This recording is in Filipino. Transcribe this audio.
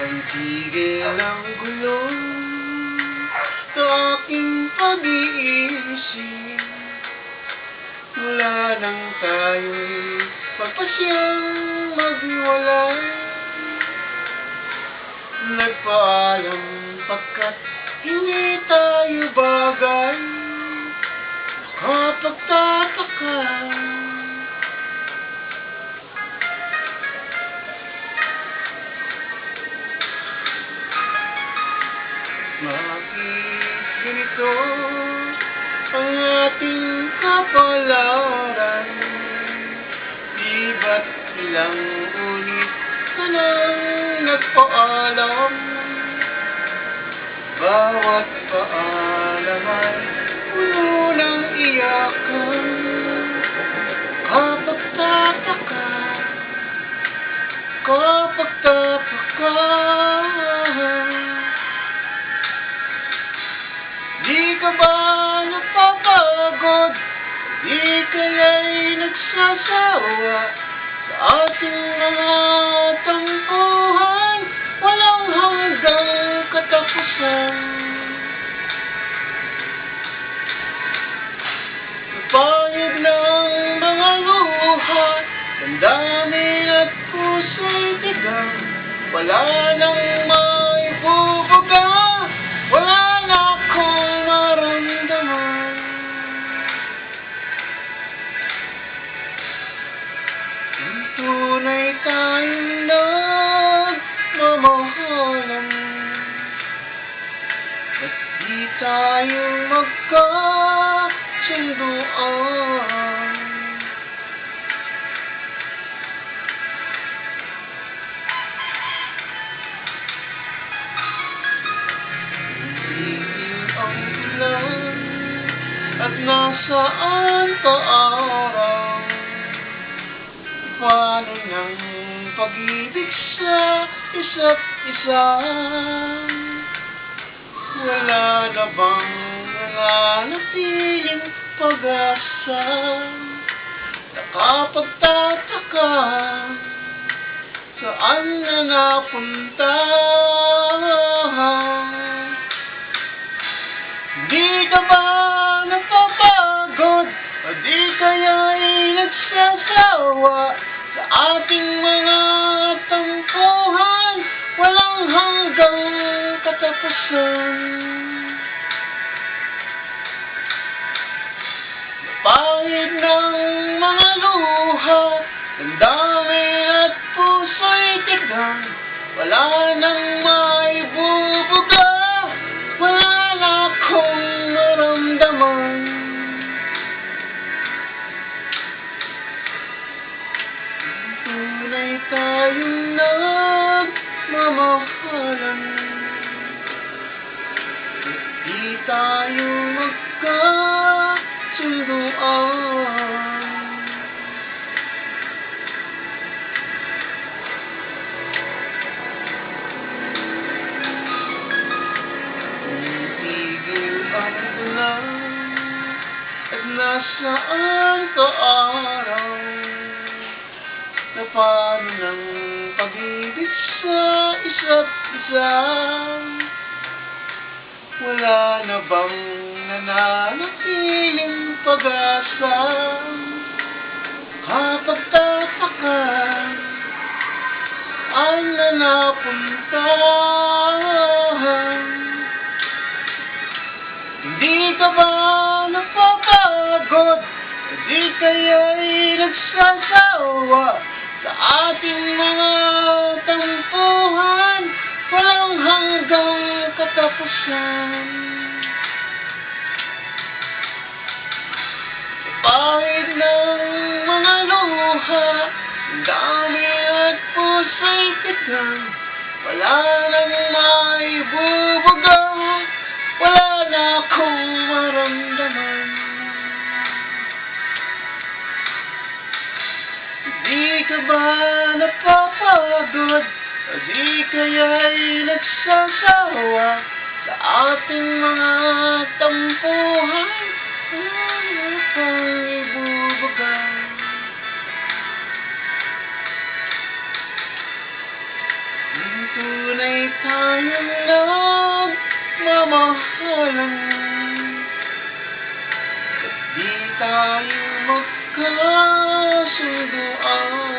Ang tigil ng gulo sa aking pag-iisip. Wala nang tayo'y pagpasyang maghiwalay. Nagpaalam pagkat hindi tayo bagay. Nakapagtataka. Bakit ganito ang ating kapalaran? Di ba't ilang ulit ka nang nagpaalam? Bawat paalam ay puno ng iyakan. Kapagtataka, kapagtataka. Di ka ba napapagod? Di kaya'y nagsasawa sa ating mga tampuhan? Walang hanggang katapusan. Napahid ng mga luha, damdamin at puso'y tigang. Wala nang maibubuga, wala na akong maramdaman. Ang tunay tayong nagmamahalan, at di tayo magkasunduan. At nasaan ka araw? Paano ng pag-ibig sa isa't isa? Wala na bang nananatiling pag-asa? Nakapagtataka, saan na napunta? Di ka ba napapagod? O di kaya'y nagsasawa sa ating mga tampuhan? Walang hanggang katapusan. Napahid ng mga luha, damdamin at puso'y tigang. Wala nang maibubuga, wala na akong maramdaman. Tunay tayong nagmamahalan, at di tayo magkasunduan. At nasaan ka araw? Na paano ng pag-ibig sa isa't isa? Wala na bang nananatiling pag-asa? Kapagtataka, saan na napunta? Hindi ka ba napapagod? Di kaya'y nagsasawa sa ating mga tampuhan? Walang hanggang katapusan. Pahid ng mga luha, dami at puso'y tigang. Wala nang maibubuga, wala na akong maramdaman. Di ka ba napapagod? O di kaya'y nagsasawa sa ating mga tampuhan? Wala na akong ibubuga. tunay tayong nagmamahalan. Ba't di tayo magkasunduan?